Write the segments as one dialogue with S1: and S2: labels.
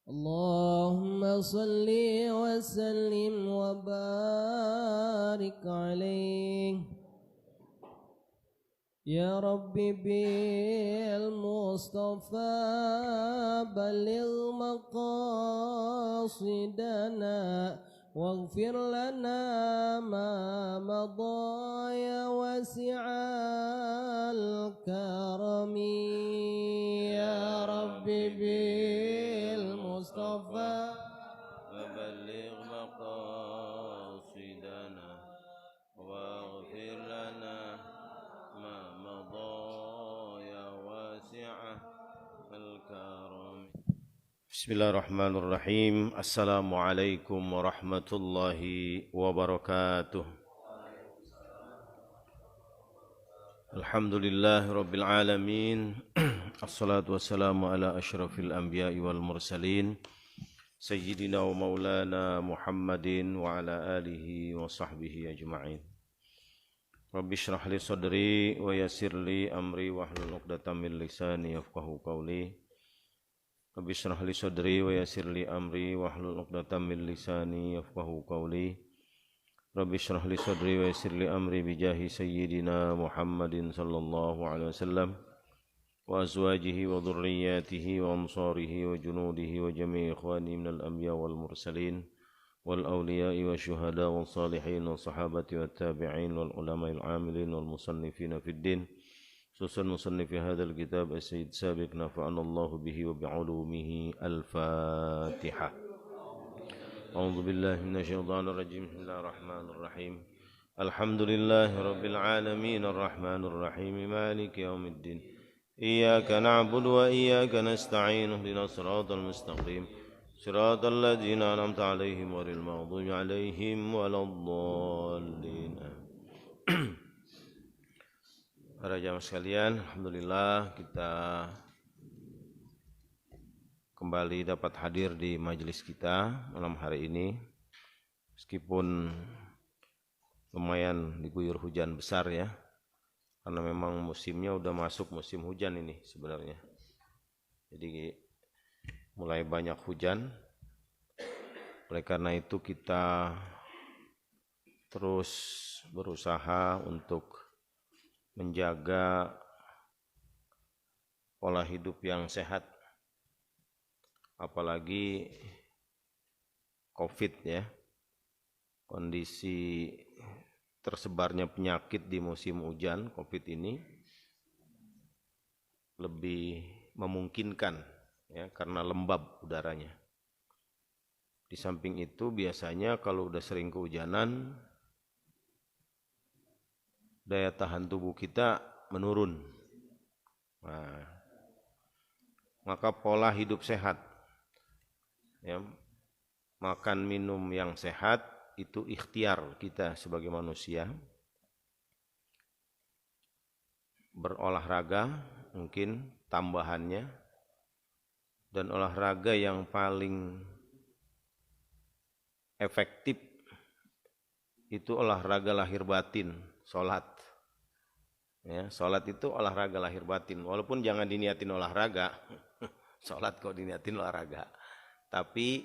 S1: اللهم صل وسلم وبارك عليه يا ربي بالمصطفى بلغ مقاصدنا واغفر لنا ما مضى يا واسع الكرم يا ربي بالمصطفى
S2: وبلغ مقاصدنا واغفر لنا ما مضى يا واسع الكرم. Bismillahirrahmanirrahim. Assalamualaikum warahmatullahi wabarakatuh. Alhamdulillahi rabbil alamin. Assalatu wassalamu ala asyrafil anbiya'i wal mursalin Sayyidina wa maulana Muhammadin wa ala alihi wa sahbihi ajma'in. Rabbi syrah li sadri wa yassir li amri wahlul 'uqdatam min lisani yafqahu qawli. Rabbi syrah li sadri wa yassir li amri wahlul 'uqdatam min lisani yafqahu qawli. Rabbi syrah li sadri wa yassir li amri bijahi sayyidina Muhammadin sallallahu alaihi wasallam wa azwajihi wa dhurriyyatihi wa ansarihi wa junudihi wa jami'i ikhwani minal anbiya wal mursalin wal awliya'i wa syuhada wal salihin wal sahabati wat tabi'in wal ulama'il amilin wal musannifina fid din khususan musannifi hadzal kitab as-sayyid sabiq nafa'anallahu bihi wa bi'ulumihi al-Fatihah. A'udzu billahi minasyaitonir rajim. Bismillahir rahim. Alhamdulillahi rabbil alamin arrahmanir rahim maliki yaumiddin. Iyyaka na'budu wa iyyaka nasta'in ihdinas siratal mustaqim. Siratal ladzina an'amta 'alaihim ghairil maghdubi 'alaihim waladdallin. Para jamaah sekalian, alhamdulillah kita kembali dapat hadir di majelis kita malam hari ini. Meskipun lumayan diguyur hujan besar ya, karena memang musimnya udah masuk musim hujan ini sebenarnya. Jadi mulai banyak hujan. Oleh karena itu kita terus berusaha untuk menjaga pola hidup yang sehat. Apalagi COVID ya, kondisi tersebarnya penyakit di musim hujan COVID ini lebih memungkinkan ya, karena lembab udaranya. Di samping itu biasanya kalau udah sering kehujanan, daya tahan tubuh kita menurun. Nah, maka pola hidup sehat ya, makan minum yang sehat itu ikhtiar kita sebagai manusia. Berolahraga mungkin tambahannya, dan olahraga yang paling efektif itu olahraga lahir batin, sholat. Ya, sholat itu olahraga lahir batin, walaupun jangan diniatin olahraga, sholat kok diniatin olahraga. Tapi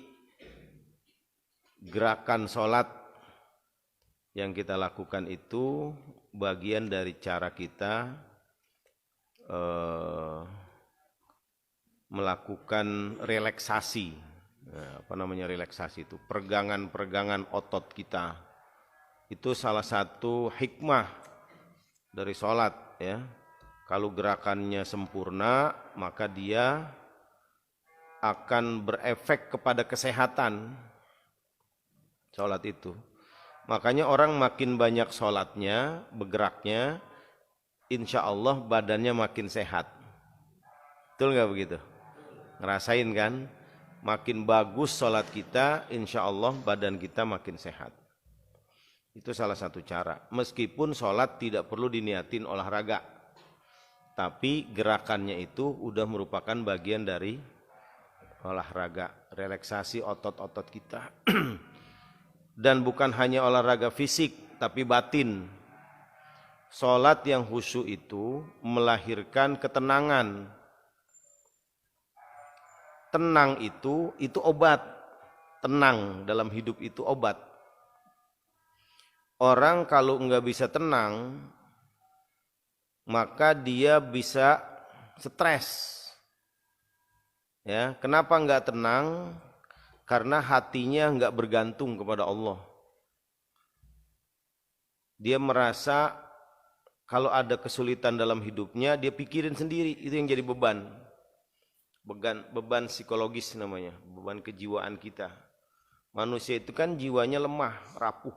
S2: gerakan sholat yang kita lakukan itu bagian dari cara kita melakukan relaksasi. Nah, apa namanya relaksasi itu? Pergangan-pergangan otot kita. Itu salah satu hikmah dari sholat ya. Kalau gerakannya sempurna, maka dia akan berefek kepada kesehatan sholat itu. Makanya orang makin banyak sholatnya, bergeraknya, insya Allah badannya makin sehat. Betul nggak begitu? Ngerasain kan? Makin bagus sholat kita, insya Allah badan kita makin sehat. Itu salah satu cara. Meskipun sholat tidak perlu diniatin olahraga, tapi gerakannya itu udah merupakan bagian dari olahraga, relaksasi otot-otot kita. Dan bukan hanya olahraga fisik, tapi batin. Sholat yang khusyuk itu melahirkan ketenangan. tenang itu obat. Tenang dalam hidup itu obat. Orang kalau nggak bisa tenang, maka dia bisa stres. Ya, kenapa nggak tenang? Karena hatinya nggak bergantung kepada Allah. Dia merasa kalau ada kesulitan dalam hidupnya, dia pikirin sendiri, itu yang jadi beban. Beban psikologis namanya, beban kejiwaan kita. Manusia itu kan jiwanya lemah, rapuh.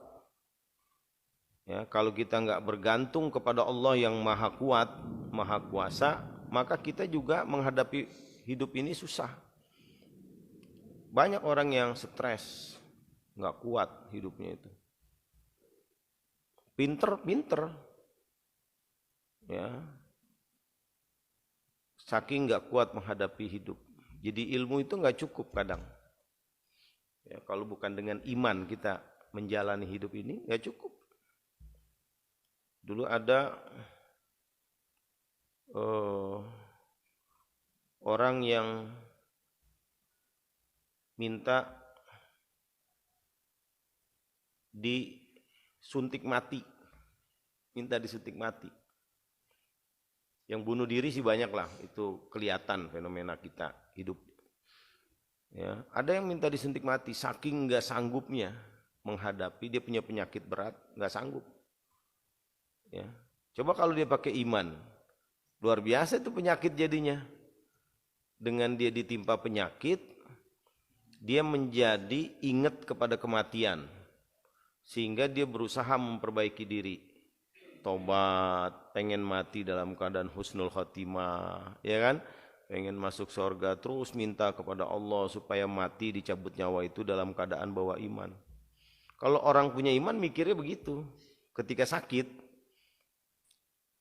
S2: Ya, kalau kita nggak bergantung kepada Allah yang maha kuat, maha kuasa, maka kita juga menghadapi hidup ini susah. Banyak orang yang stres, nggak kuat hidupnya itu. Pinter, ya, saking nggak kuat menghadapi hidup. Jadi ilmu itu nggak cukup kadang. Ya, kalau bukan dengan iman kita menjalani hidup ini nggak cukup. Dulu ada orang yang minta disuntik mati, Yang bunuh diri sih banyak lah, itu kelihatan fenomena kita hidup. Ya, ada yang minta disuntik mati, saking nggak sanggupnya menghadapi, dia punya penyakit berat, nggak sanggup. Ya, coba kalau dia pakai iman, luar biasa itu penyakit jadinya. Dengan dia ditimpa penyakit, dia menjadi ingat kepada kematian, sehingga dia berusaha memperbaiki diri. Tobat, pengen mati dalam keadaan husnul khotimah, ya kan? Pengen masuk surga, terus minta kepada Allah supaya mati dicabut nyawa itu dalam keadaan bawa iman. Kalau orang punya iman mikirnya begitu ketika sakit.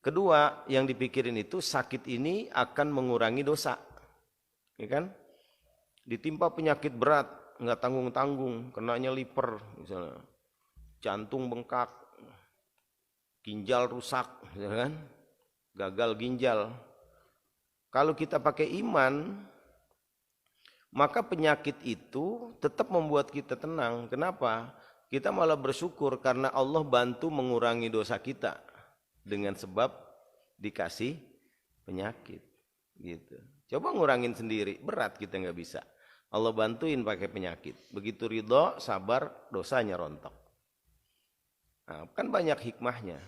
S2: Kedua, yang dipikirin itu sakit ini akan mengurangi dosa, ya kan? Ditimpa penyakit berat, nggak tanggung-tanggung, kenanya liver misalnya, jantung bengkak, ginjal rusak, ya kan? Gagal ginjal. Kalau kita pakai iman, maka penyakit itu tetap membuat kita tenang. Kenapa? Kita malah bersyukur karena Allah bantu mengurangi dosa kita dengan sebab dikasih penyakit. Gitu. Coba ngurangin sendiri, berat kita nggak bisa. Allah bantuin pakai penyakit. Begitu ridho, sabar, dosanya rontok. Nah, kan banyak hikmahnya.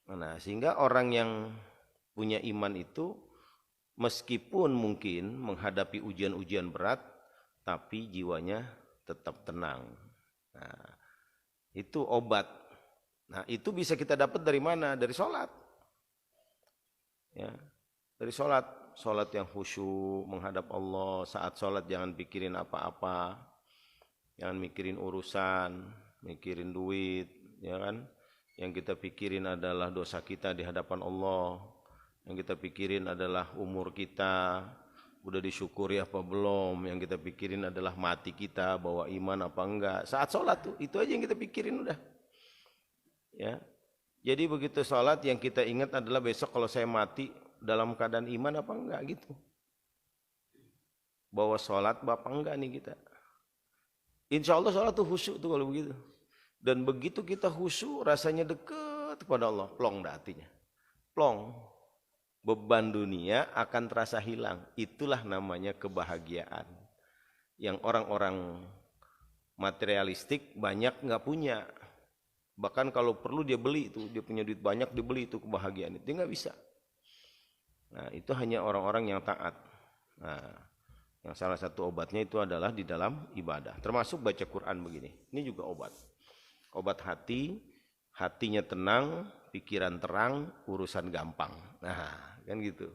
S2: Nah, sehingga orang yang punya iman itu meskipun mungkin menghadapi ujian-ujian berat, tapi jiwanya tetap tenang. Nah, itu obat. Nah, itu bisa kita dapat dari mana? Dari sholat. Ya, dari sholat. Sholat yang khusyuk menghadap Allah. Saat sholat jangan pikirin apa-apa, jangan mikirin urusan, mikirin duit, ya kan? Yang kita pikirin adalah dosa kita di hadapan Allah. Yang kita pikirin adalah umur kita, udah disyukuri apa belum. Yang kita pikirin adalah mati kita, bawa iman apa enggak. Saat sholat tuh, itu aja yang kita pikirin udah. Ya, jadi begitu sholat yang kita ingat adalah besok kalau saya mati dalam keadaan iman apa enggak gitu. Bawa sholat apa enggak nih kita. Insya Allah sholat tuh khusyuk tuh kalau begitu. Dan begitu kita khusyuk rasanya dekat kepada Allah, plong dah hatinya. Plong. Beban dunia akan terasa hilang. Itulah namanya kebahagiaan. Yang orang-orang materialistik banyak nggak punya. Bahkan kalau perlu dia beli itu, dia punya duit banyak, dia beli itu kebahagiaan itu, dia nggak bisa. Nah, itu hanya orang-orang yang taat. Nah, yang salah satu obatnya itu adalah di dalam ibadah. Termasuk baca Quran begini. Ini juga obat. Obat hati, hatinya tenang, pikiran terang, urusan gampang. Nah, kan gitu.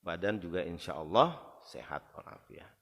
S2: Badan juga insya Allah sehat walafiat.